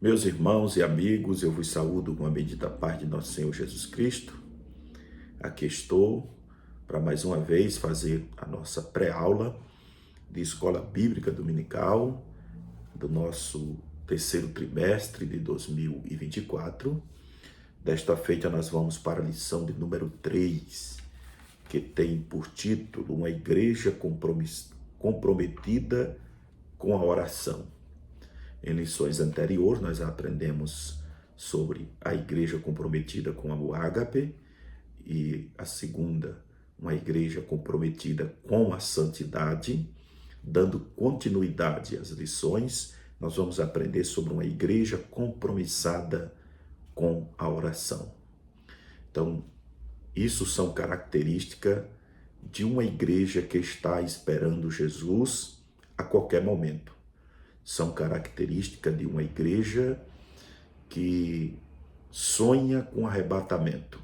Meus irmãos e amigos, eu vos saúdo com a bendita paz de nosso Senhor Jesus Cristo. Aqui estou para mais uma vez fazer a nossa pré-aula de Escola Bíblica Dominical do nosso terceiro trimestre de 2024. Desta feita nós vamos para a lição de número 3, que tem por título Uma Igreja Comprometida com a Oração. Em lições anteriores, nós aprendemos sobre a igreja comprometida com amor ágape e a segunda, uma igreja comprometida com a santidade. Dando continuidade às lições, nós vamos aprender sobre uma igreja compromissada com a oração. Então, isso são características de uma igreja que está esperando Jesus a qualquer momento. São características de uma igreja que sonha com arrebatamento.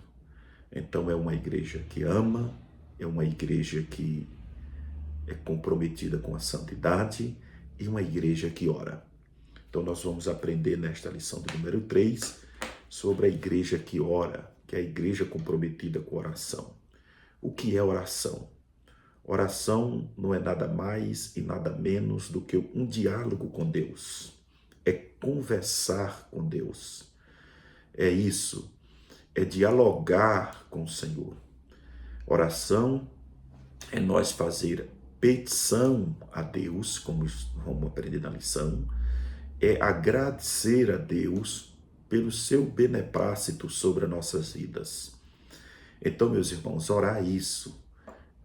Então é uma igreja que ama, é uma igreja que é comprometida com a santidade e uma igreja que ora. Então nós vamos aprender nesta lição de número 3 sobre a igreja que ora, que é a igreja comprometida com a oração. O que é oração? Oração não é nada mais e nada menos do que um diálogo com Deus. É conversar com Deus. É isso. É dialogar com o Senhor. Oração é nós fazer petição a Deus, como vamos aprender na lição. É agradecer a Deus pelo seu beneplácito sobre as nossas vidas. Então, meus irmãos, orar é isso.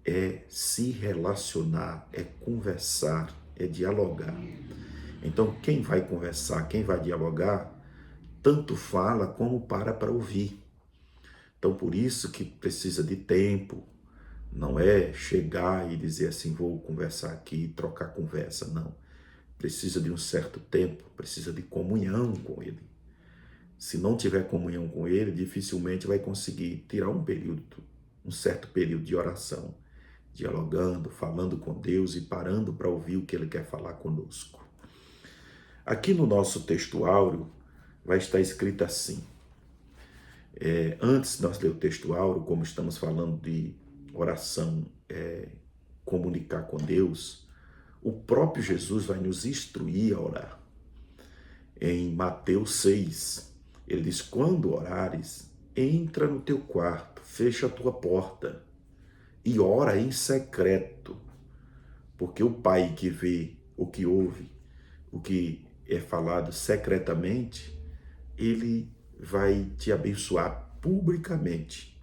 É se relacionar, é conversar, é dialogar. Então, quem vai conversar, quem vai dialogar, tanto fala como para ouvir. Então, por isso que precisa de tempo. Não é chegar e dizer assim, vou conversar aqui, trocar conversa, não. Precisa de um certo tempo, precisa de comunhão com Ele. Se não tiver comunhão com Ele, dificilmente vai conseguir tirar um certo período de oração, dialogando, falando com Deus e parando para ouvir o que Ele quer falar conosco. Aqui no nosso texto áureo vai estar escrito assim. Antes de nós ler o texto áureo, como estamos falando de oração, comunicar com Deus, o próprio Jesus vai nos instruir a orar. Em Mateus 6, ele diz, quando orares, entra no teu quarto, fecha a tua porta e ora em secreto, porque o Pai que vê o que ouve, o que é falado secretamente, ele vai te abençoar publicamente.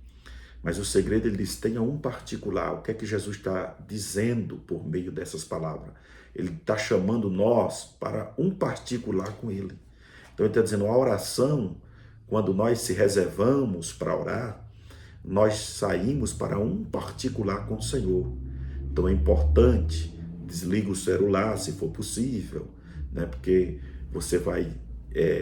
Mas o segredo, ele diz, tenha um particular. O que é que Jesus está dizendo por meio dessas palavras? Ele está chamando nós para um particular com ele. Então ele está dizendo, a oração, quando nós se reservamos para orar, nós saímos para um particular com o Senhor. Então é importante, desliga o celular se for possível, né? Porque você vai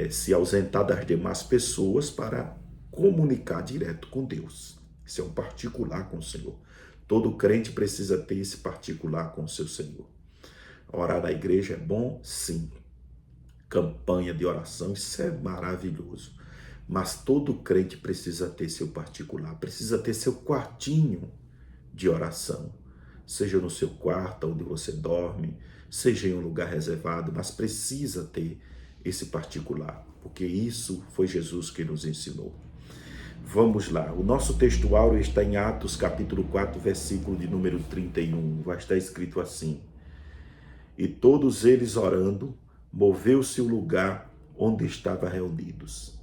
se ausentar das demais pessoas para comunicar direto com Deus. Isso é um particular com o Senhor. Todo crente precisa ter esse particular com o seu Senhor. Orar na igreja é bom? Sim. Campanha de oração, isso é maravilhoso. Mas todo crente precisa ter seu particular, precisa ter seu quartinho de oração. Seja no seu quarto, onde você dorme, seja em um lugar reservado, mas precisa ter esse particular, porque isso foi Jesus que nos ensinou. Vamos lá, o nosso texto áureo está em Atos capítulo 4, versículo de número 31, vai estar escrito assim: e todos eles orando, moveu-se o lugar onde estavam reunidos,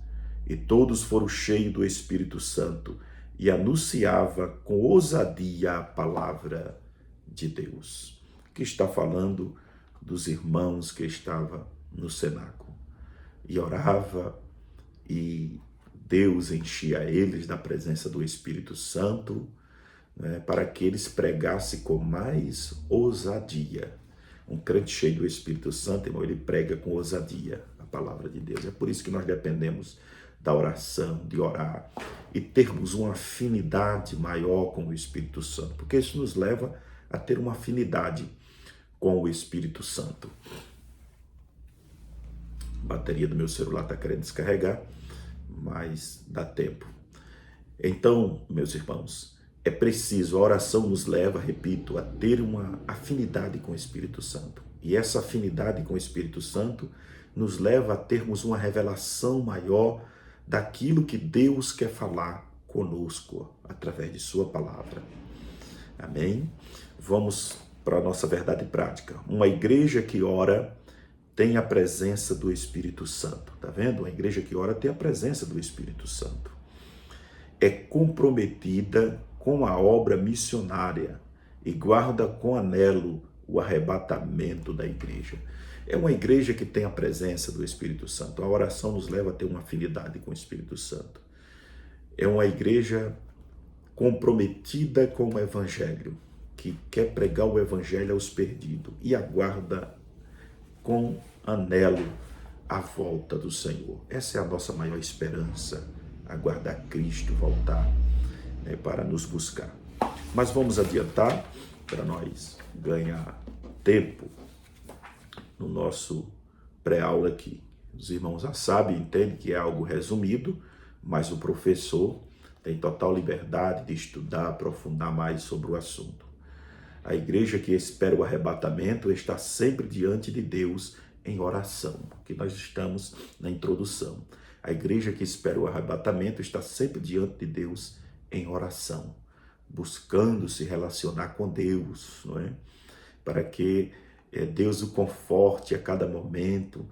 e todos foram cheios do Espírito Santo, e anunciava com ousadia a palavra de Deus. Que está falando dos irmãos que estavam no cenáculo, e orava, e Deus enchia eles da presença do Espírito Santo, né, para que eles pregassem com mais ousadia. Um crente cheio do Espírito Santo, irmão, ele prega com ousadia a palavra de Deus. É por isso que nós dependemos da oração, de orar e termos uma afinidade maior com o Espírito Santo, porque isso nos leva a ter uma afinidade com o Espírito Santo. bateria do meu celular está querendo descarregar, mas dá tempo. Então, meus irmãos, é preciso, a oração nos leva, repito, a ter uma afinidade com o Espírito Santo. E essa afinidade com o Espírito Santo nos leva a termos uma revelação maior daquilo que Deus quer falar conosco através de sua palavra. Amém? Vamos para a nossa verdade prática. Uma igreja que ora tem a presença do Espírito Santo. Tá vendo? Uma igreja que ora tem a presença do Espírito Santo. É comprometida com a obra missionária e guarda com anelo o arrebatamento da igreja. É uma igreja que tem a presença do Espírito Santo. A oração nos leva a ter uma afinidade com o Espírito Santo. É uma igreja comprometida com o Evangelho, que quer pregar o Evangelho aos perdidos e aguarda com anelo a volta do Senhor. Essa é a nossa maior esperança, aguardar Cristo voltar, né, para nos buscar. Mas vamos adiantar para nós ganhar tempo no nosso pré-aula aqui. Os irmãos já sabem, entendem que é algo resumido, mas o professor tem total liberdade de estudar, aprofundar mais sobre o assunto. A igreja que espera o arrebatamento está sempre diante de Deus em oração, que nós estamos na introdução. A igreja que espera o arrebatamento está sempre diante de Deus em oração, buscando se relacionar com Deus, não é? Para que Deus o conforte a cada momento,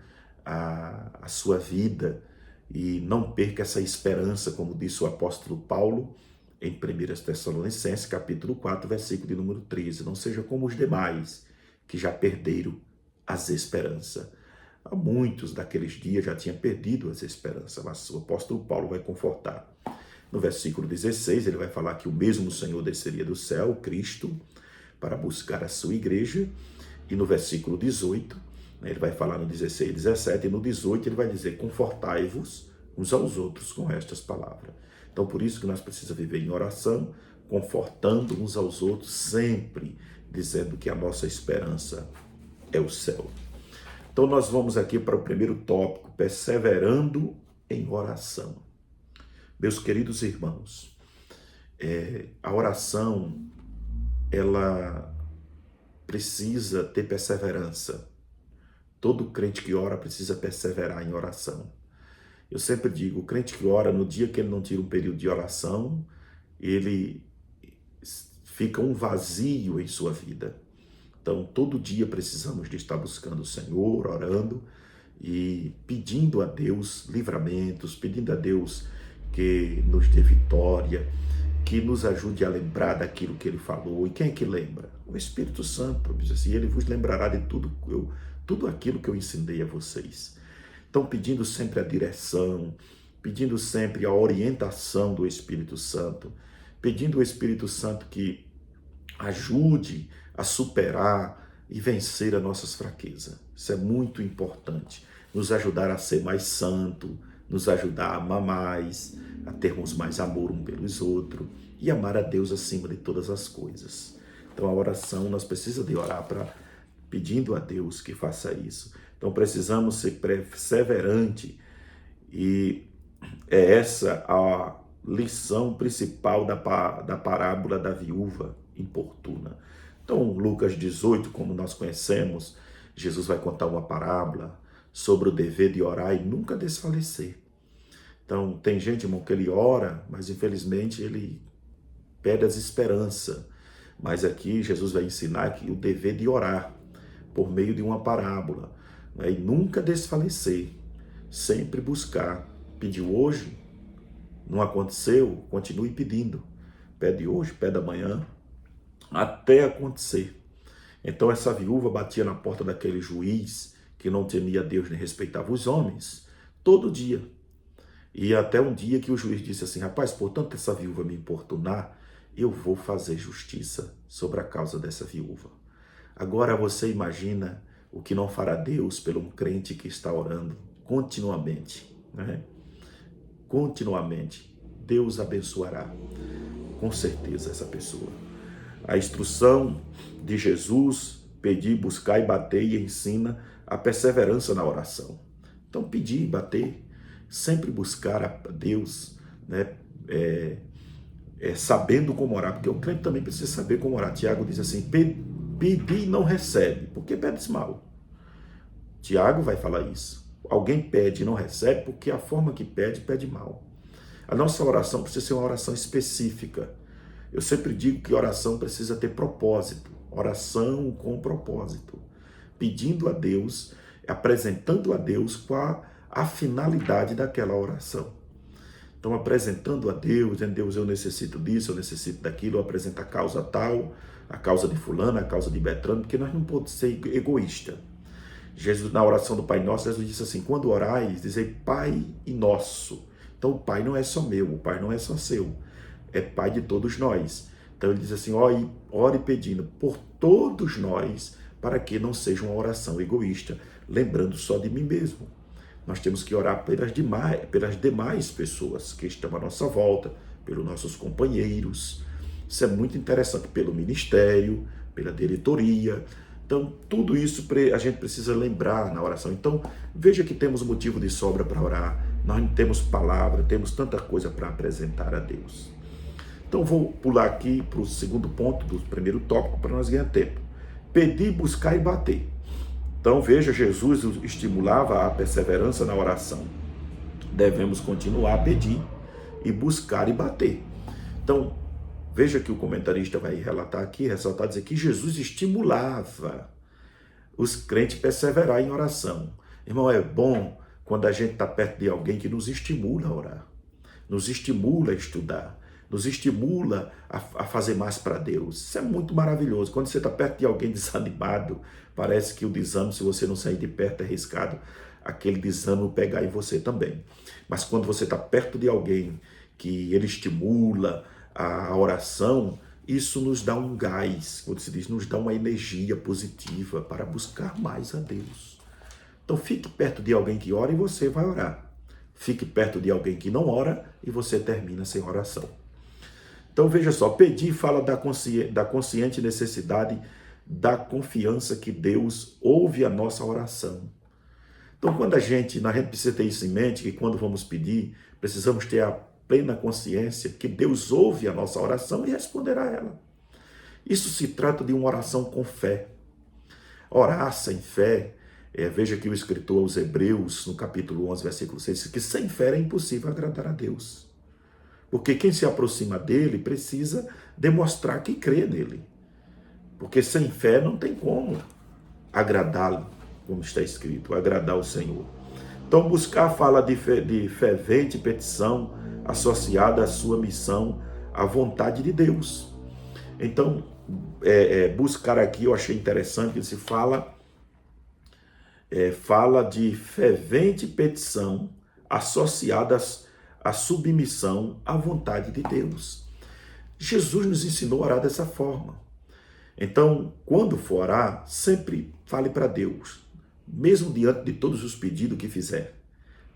a sua vida, e não perca essa esperança, como disse o apóstolo Paulo em 1 Tessalonicenses, capítulo 4, versículo de número 13. Não seja como os demais, que já perderam as esperanças. Há muitos daqueles dias já tinham perdido as esperanças, mas o apóstolo Paulo vai confortar. No versículo 16, ele vai falar que o mesmo Senhor desceria do céu, Cristo, para buscar a sua igreja. E no versículo 18, ele vai falar no 16 e 17, e no 18 ele vai dizer: confortai-vos uns aos outros com estas palavras. Então, por isso que nós precisamos viver em oração, confortando uns aos outros, sempre dizendo que a nossa esperança é o céu. Então, nós vamos aqui para o primeiro tópico, perseverando em oração. Meus queridos irmãos, a oração, ela precisa ter perseverança. Todo crente que ora precisa perseverar em oração. Eu sempre digo, o crente que ora, no dia que ele não tira um período de oração, ele fica um vazio em sua vida. Então, todo dia precisamos de estar buscando o Senhor, orando e pedindo a Deus livramentos, pedindo a Deus que nos dê vitória, que nos ajude a lembrar daquilo que Ele falou. E quem é que lembra? O Espírito Santo. Diz assim: Ele vos lembrará de tudo aquilo que eu ensinei a vocês. Então, pedindo sempre a direção, pedindo sempre a orientação do Espírito Santo, pedindo ao Espírito Santo que ajude a superar e vencer as nossas fraquezas. Isso é muito importante. Nos ajudar a ser mais santo, nos ajudar a amar mais, a termos mais amor um pelos outros e amar a Deus acima de todas as coisas. Então, a oração, nós precisamos de orar pedindo a Deus que faça isso. Então, precisamos ser perseverante, e é essa a lição principal da parábola da viúva importuna. Então, Lucas 18, como nós conhecemos, Jesus vai contar uma parábola sobre o dever de orar e nunca desfalecer. Então, tem gente, irmão, que ele ora, mas infelizmente ele perde as esperanças. Mas aqui Jesus vai ensinar que o dever de orar por meio de uma parábola, né? E nunca desfalecer, sempre buscar. Pediu hoje, não aconteceu, continue pedindo. Pede hoje, pede amanhã, até acontecer. Então essa viúva batia na porta daquele juiz que não temia Deus nem respeitava os homens, todo dia. E até um dia que o juiz disse assim: rapaz, portanto essa viúva me importunar, eu vou fazer justiça sobre a causa dessa viúva. Agora você imagina o que não fará Deus pelo um crente que está orando continuamente, né? Continuamente. Deus abençoará, com certeza, essa pessoa. A instrução de Jesus: pedir, buscar e bater, e ensina a perseverança na oração. Então, pedir, bater, sempre buscar a Deus, né? Sabendo como orar, porque o crente também precisa saber como orar. Tiago diz assim: pedi e não recebe, porque pedes mal. Tiago vai falar isso. Alguém pede e não recebe porque a forma que pede, pede mal. A nossa oração precisa ser uma oração específica. Eu sempre digo que oração precisa ter propósito. Oração com propósito. Pedindo a Deus, apresentando a Deus qual a finalidade daquela oração. Então, apresentando a Deus, dizendo: Deus, eu necessito disso, eu necessito daquilo, eu apresento a causa tal, a causa de fulano, a causa de Beltrano, porque nós não podemos ser egoístas. Jesus, na oração do Pai Nosso, Jesus disse assim: quando orais, dizei Pai e Nosso. Então, o Pai não é só meu, o Pai não é só seu, é Pai de todos nós. Então, ele diz assim: ore pedindo por todos nós, para que não seja uma oração egoísta, lembrando só de mim mesmo. Nós temos que orar pelas demais pessoas que estão à nossa volta, pelos nossos companheiros. Isso é muito interessante, pelo ministério, pela diretoria. Então, tudo isso a gente precisa lembrar na oração. Então, veja que temos motivo de sobra para orar. Nós não temos palavra, temos tanta coisa para apresentar a Deus. Então, vou pular aqui para o segundo ponto do primeiro tópico para nós ganhar tempo. Pedir, buscar e bater. Então, veja, Jesus estimulava a perseverança na oração. Devemos continuar a pedir e buscar e bater. Então, veja que o comentarista vai relatar aqui, ressaltar, dizer que Jesus estimulava os crentes a perseverar em oração. Irmão, é bom quando a gente está perto de alguém que nos estimula a orar, nos estimula a estudar, nos estimula a fazer mais para Deus. Isso é muito maravilhoso. Quando você está perto de alguém desanimado, parece que o desânimo, se você não sair de perto, é arriscado aquele desânimo pegar em você também. Mas quando você está perto de alguém que ele estimula a oração, isso nos dá um gás, quando se diz, nos dá uma energia positiva para buscar mais a Deus. Então fique perto de alguém que ora e você vai orar. Fique perto de alguém que não ora e você termina sem oração. Então veja só, pedir fala da consciente necessidade da confiança que Deus ouve a nossa oração. Então quando a gente precisa ter isso em mente, que quando vamos pedir, precisamos ter a plena consciência que Deus ouve a nossa oração e responderá a ela. Isso se trata de uma oração com fé. Orar sem fé, veja que o escritor aos Hebreus, no capítulo 11, versículo 6, diz que sem fé é impossível agradar a Deus. Porque quem se aproxima dele precisa demonstrar que crê nele. Porque sem fé não tem como agradá-lo, como está escrito, agradar o Senhor. Então buscar fala de fervente petição associada à sua missão, à vontade de Deus. Então, buscar aqui, eu achei interessante que se fala de fervente petição associada à submissão à vontade de Deus. Jesus nos ensinou a orar dessa forma. Então, quando for orar, sempre fale para Deus, mesmo diante de todos os pedidos que fizer.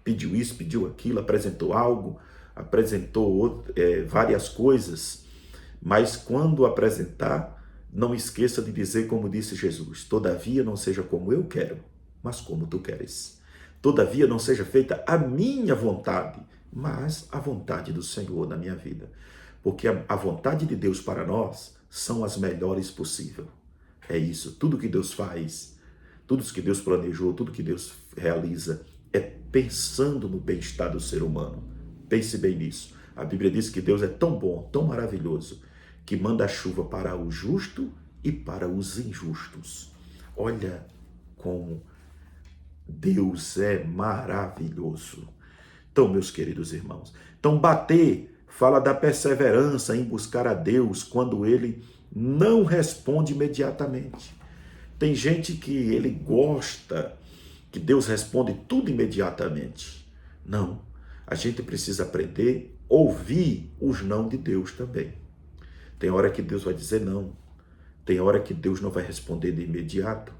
Pediu isso, pediu aquilo, apresentou algo, apresentou várias coisas, mas quando apresentar, não esqueça de dizer como disse Jesus: todavia não seja como eu quero, mas como tu queres. Todavia não seja feita a minha vontade, mas a vontade do Senhor na minha vida. Porque a vontade de Deus para nós são as melhores possíveis. É isso, tudo que Deus faz, tudo que Deus planejou, tudo que Deus realiza, é pensando no bem-estar do ser humano. Pense bem nisso. A Bíblia diz que Deus é tão bom, tão maravilhoso, que manda a chuva para o justo e para os injustos. Olha como Deus é maravilhoso. Então, meus queridos irmãos, bater fala da perseverança em buscar a Deus quando ele não responde imediatamente. Tem gente que ele gosta que Deus responde tudo imediatamente. Não, a gente precisa aprender a ouvir os não de Deus também. Tem hora que Deus vai dizer não, tem hora que Deus não vai responder de imediato,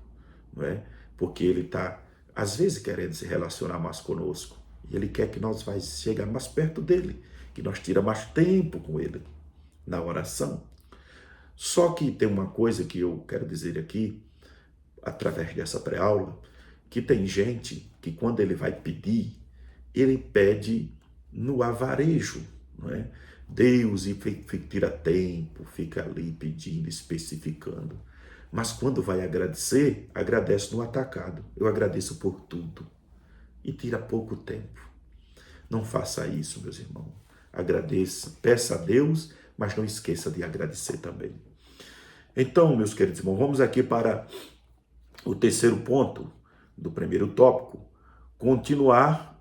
não é? Porque ele está, às vezes, querendo se relacionar mais conosco. E ele quer que nós vai chegar mais perto dele, que nós tira mais tempo com ele na oração. Só que tem uma coisa que eu quero dizer aqui, através dessa pré-aula, que tem gente que quando ele vai pedir, ele pede no avarejo, não é? Deus e tira tempo, fica ali pedindo, especificando. Mas quando vai agradecer, agradece no atacado. Eu agradeço por tudo. E tira pouco tempo. Não faça isso, meus irmãos. Agradeça, peça a Deus, mas não esqueça de agradecer também. Então, meus queridos irmãos, vamos aqui para o terceiro ponto do primeiro tópico. Contínua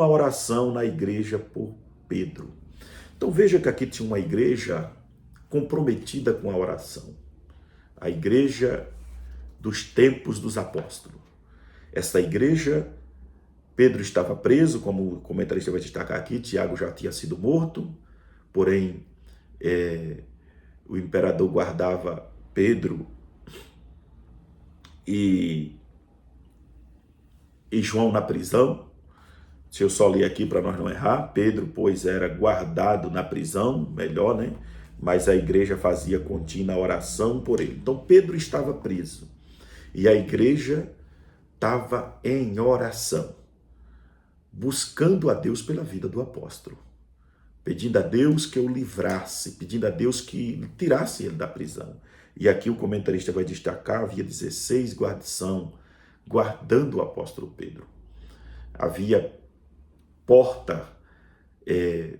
oração na igreja por Pedro. Então veja que aqui tinha uma igreja comprometida com a oração. A igreja dos tempos dos apóstolos. Essa igreja, Pedro estava preso, como o comentarista vai destacar aqui, Tiago já tinha sido morto, porém o imperador guardava Pedro e João na prisão. Se eu só ler aqui para nós não errar, Pedro, pois, era guardado na prisão, melhor, né? Mas a igreja fazia contínua oração por ele. Então Pedro estava preso e a igreja estava em oração, buscando a Deus pela vida do apóstolo, pedindo a Deus que o livrasse, pedindo a Deus que tirasse ele da prisão. E aqui o comentarista vai destacar, havia 16 guardião guardando o apóstolo Pedro. Havia porta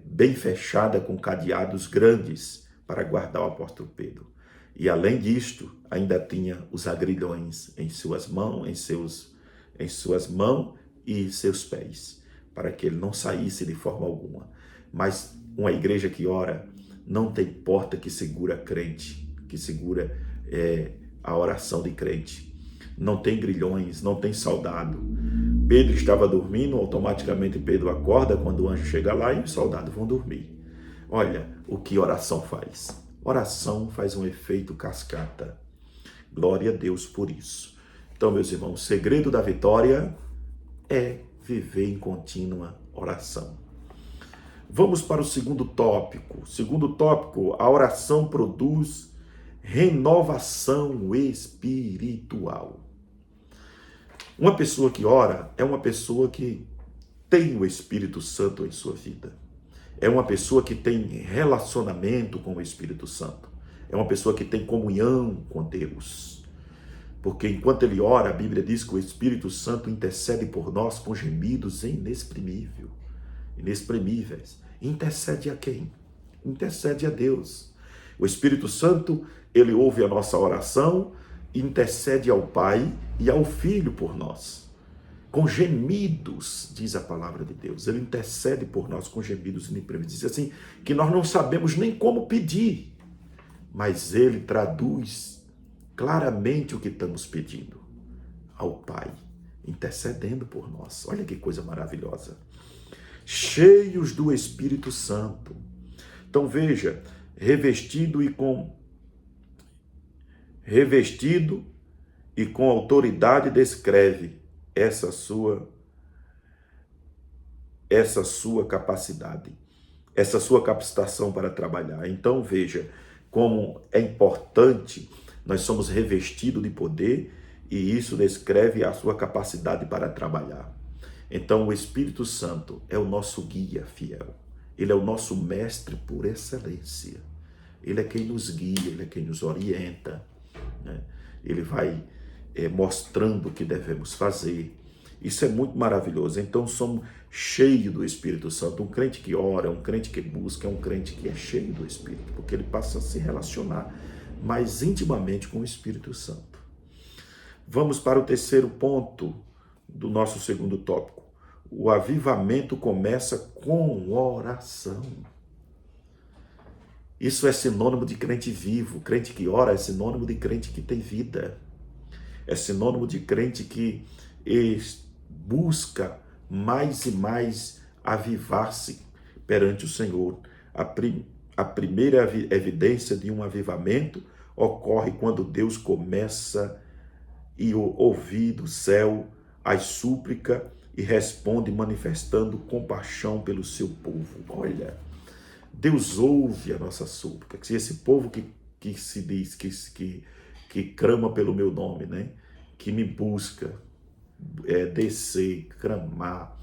bem fechada com cadeados grandes para guardar o apóstolo Pedro. E além disto, ainda tinha os agrilhões em suas mãos, em suas mãos e seus pés, para que ele não saísse de forma alguma. Mas uma igreja que ora não tem porta que segura crente, que segura a oração de crente. Não tem grilhões, não tem soldado. Pedro estava dormindo, automaticamente Pedro acorda quando o anjo chega lá e os soldados vão dormir. Olha o que oração faz. Oração faz um efeito cascata. Glória a Deus por isso. Então, meus irmãos, o segredo da vitória é viver em contínua oração. Vamos para o segundo tópico. Segundo tópico, a oração produz renovação espiritual. Uma pessoa que ora é uma pessoa que tem o Espírito Santo em sua vida. É uma pessoa que tem relacionamento com o Espírito Santo. É uma pessoa que tem comunhão com Deus. Porque enquanto ele ora, a Bíblia diz que o Espírito Santo intercede por nós com gemidos inexprimíveis. Intercede a quem? Intercede a Deus. O Espírito Santo, ele ouve a nossa oração, intercede ao Pai e ao Filho por nós. Com gemidos, diz a palavra de Deus. Ele intercede por nós com gemidos inexprimíveis. Diz assim, que nós não sabemos nem como pedir, mas ele traduz claramente o que estamos pedindo ao Pai, intercedendo por nós. Olha que coisa maravilhosa. Cheios do Espírito Santo. Então veja, revestido e com autoridade descreve essa sua capacidade, essa sua capacitação para trabalhar. Então veja como é importante, nós somos revestidos de poder e isso descreve a sua capacidade para trabalhar. Então o Espírito Santo é o nosso guia fiel, ele é o nosso mestre por excelência, ele é quem nos guia, ele é quem nos orienta, né? Ele vai mostrando o que devemos fazer. Isso é muito maravilhoso. Então somos cheios do Espírito Santo. Um crente que ora, um crente que busca, é um crente que é cheio do Espírito, porque ele passa a se relacionar mais intimamente com o Espírito Santo. Vamos para o terceiro ponto do nosso segundo tópico. O avivamento começa com oração. Isso é sinônimo de crente vivo. Crente que ora é sinônimo de crente que tem vida. É sinônimo de crente que busca mais e mais avivar-se perante o Senhor. A primeira evidência de um avivamento ocorre quando Deus começa a ouvir do céu as súplicas e responde manifestando compaixão pelo seu povo. Olha, Deus ouve a nossa súplica. Se esse povo que se diz que clama pelo meu nome, né? que me busca descer, clamar,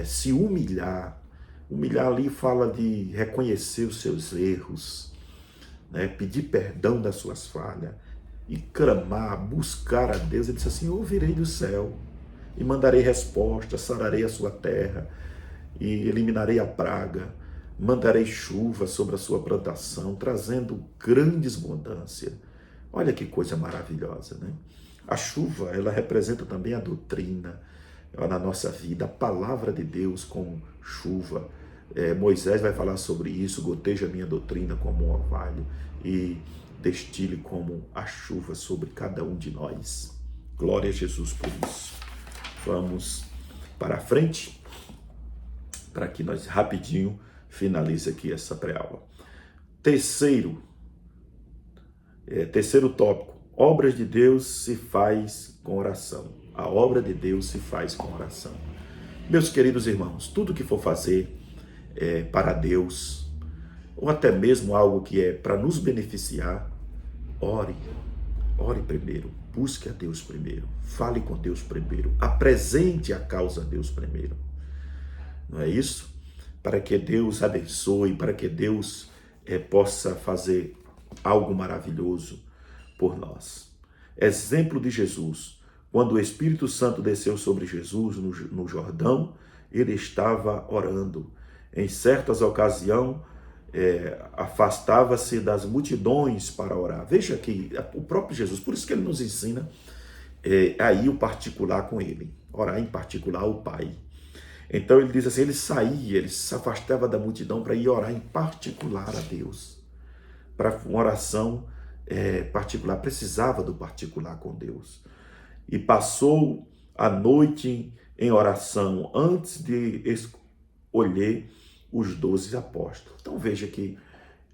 se humilhar. Humilhar ali fala de reconhecer os seus erros, né? Pedir perdão das suas falhas e clamar, buscar a Deus. Ele disse assim: eu ouvirei do céu e mandarei resposta, sararei a sua terra e eliminarei a praga, mandarei chuva sobre a sua plantação, trazendo grandes abundância. Olha que coisa maravilhosa, né? A chuva, ela representa também a doutrina na nossa vida, a palavra de Deus como chuva. Moisés vai falar sobre isso: goteja a minha doutrina como um orvalho e destile como a chuva sobre cada um de nós. Glória a Jesus por isso. Vamos para a frente, para que nós rapidinho finalize aqui essa pré-aula. Terceiro tópico: obras de Deus se faz com oração. A obra de Deus se faz com oração. Meus queridos irmãos, tudo que for fazer para Deus, ou até mesmo algo que é para nos beneficiar, ore primeiro, busque a Deus primeiro, fale com Deus primeiro, apresente a causa a Deus primeiro. Não é isso? Para que Deus abençoe, para que Deus possa fazer algo maravilhoso por nós. Exemplo de Jesus: quando o Espírito Santo desceu sobre Jesus no Jordão, ele estava orando. Em certas ocasiões, afastava-se das multidões para orar. Veja que o próprio Jesus, por isso que ele nos ensina a ir o particular com ele, orar em particular ao Pai. Então ele diz assim: ele saía, ele se afastava da multidão para ir orar em particular a Deus, para uma oração particular, precisava do particular com Deus. E passou a noite em oração antes de escolher os 12 apóstolos. Então veja que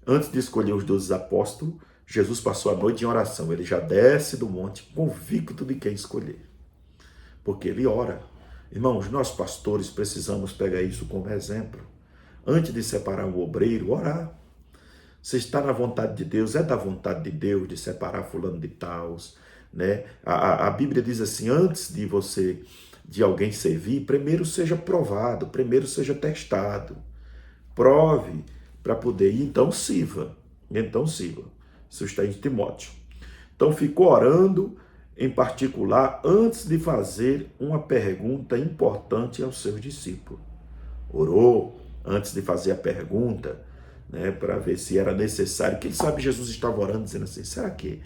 antes de escolher os 12 apóstolos, Jesus passou a noite em oração. Ele já desce do monte convicto de quem escolher, porque ele ora. Irmãos, nós pastores precisamos pegar isso como exemplo. Antes de separar um obreiro, orar. Se está na vontade de Deus, é da vontade de Deus de separar fulano de tals, né? A Bíblia diz assim: antes de alguém servir, primeiro seja provado, primeiro seja testado. Prove para poder ir, então sirva. Isso está em Timóteo. Então ficou orando em particular antes de fazer uma pergunta importante aos seus discípulos. Orou antes de fazer a pergunta, né, para ver se era necessário. Quem sabe Jesus estava orando dizendo assim: será que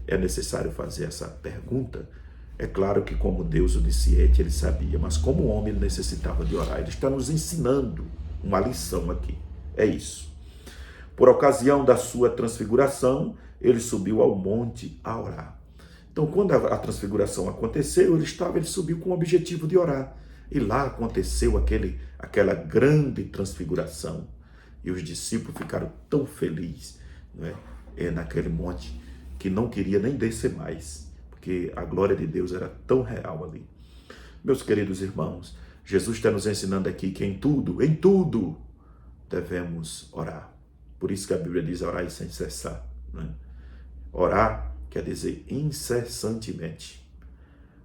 é necessário fazer essa pergunta? É claro que como Deus onisciente ele sabia, mas como homem ele necessitava de orar. Ele está nos ensinando uma lição aqui. É isso. Por ocasião da sua transfiguração, ele subiu ao monte a orar. Então, quando a transfiguração aconteceu, ele subiu com o objetivo de orar. E lá aconteceu aquela grande transfiguração. E os discípulos ficaram tão felizes, né, naquele monte, que não queria nem descer mais, porque a glória de Deus era tão real ali. Meus queridos irmãos, Jesus está nos ensinando aqui que em tudo, devemos orar. Por isso que a Bíblia diz: orar sem cessar, né? Orar quer dizer incessantemente.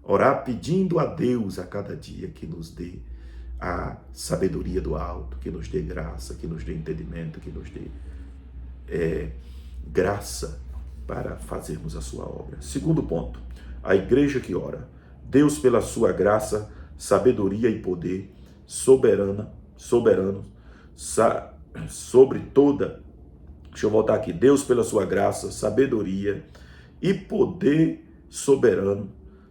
Orar pedindo a Deus a cada dia que nos dê a sabedoria do alto, que nos dê graça, que nos dê entendimento, que nos dê graça para fazermos a sua obra. Segundo ponto: a igreja que ora. Deus, pela sua graça, sabedoria e poder soberano sobre toda. Deixa eu voltar aqui. Deus, pela sua graça, sabedoria e poder soberano,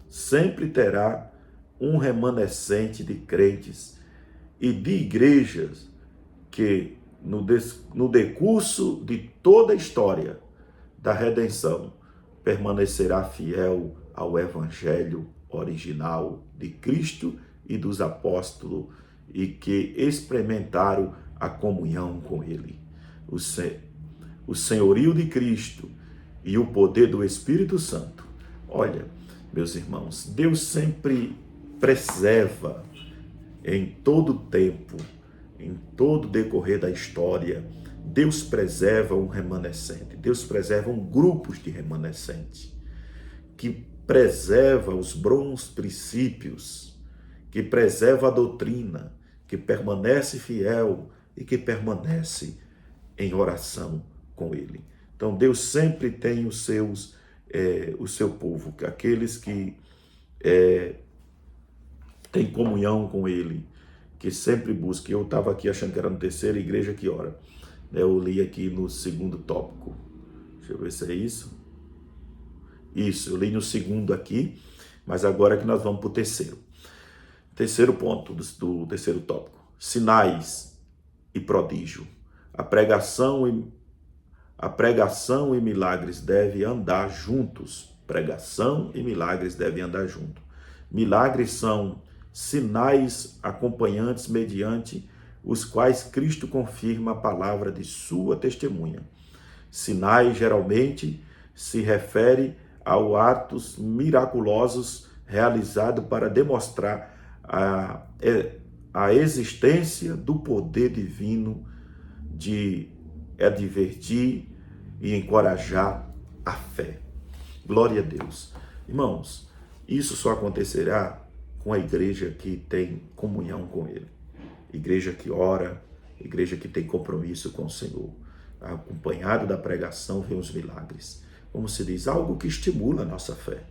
sempre terá um remanescente de crentes e de igrejas que, no decurso de toda a história da redenção, permanecerá fiel ao evangelho original de Cristo e dos apóstolos e que experimentaram a comunhão com ele. O senhorio de Cristo e o poder do Espírito Santo. Olha, meus irmãos, Deus sempre preserva em todo tempo, em todo decorrer da história, Deus preserva um remanescente, Deus preserva grupos de remanescente, que preserva os bons princípios, que preserva a doutrina, que permanece fiel e que permanece em oração com Ele. Então Deus sempre tem o seu povo, aqueles que têm comunhão com Ele, que sempre buscam. Eu estava aqui achando que era na terceira igreja que ora. Eu li aqui no segundo tópico. Deixa eu ver se é isso. Isso, eu li no segundo aqui, mas agora que nós vamos para o terceiro. Terceiro ponto do terceiro tópico. Sinais e prodígio. A pregação e milagres devem andar juntos. Pregação e milagres devem andar juntos. Milagres são sinais acompanhantes mediante os quais Cristo confirma a palavra de sua testemunha. Sinais geralmente se refere aos atos miraculosos realizados para demonstrar a existência do poder divino de advertir e encorajar a fé. Glória a Deus. Irmãos, isso só acontecerá com a igreja que tem comunhão com Ele. Igreja que ora, igreja que tem compromisso com o Senhor. Acompanhado da pregação vem os milagres. Como se diz, algo que estimula a nossa fé.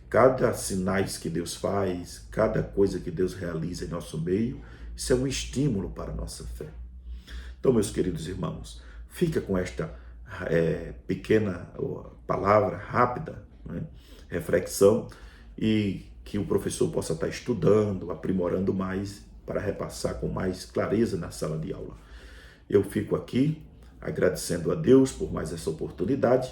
Cada sinais que Deus faz, cada coisa que Deus realiza em nosso meio, isso é um estímulo para a nossa fé. Então, meus queridos irmãos, fica com esta pequena palavra rápida, né? Reflexão, e que o professor possa estar estudando, aprimorando mais, para repassar com mais clareza na sala de aula. Eu fico aqui agradecendo a Deus por mais essa oportunidade,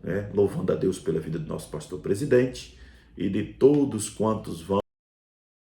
né? Louvando a Deus pela vida do nosso pastor presidente e de todos quantos vão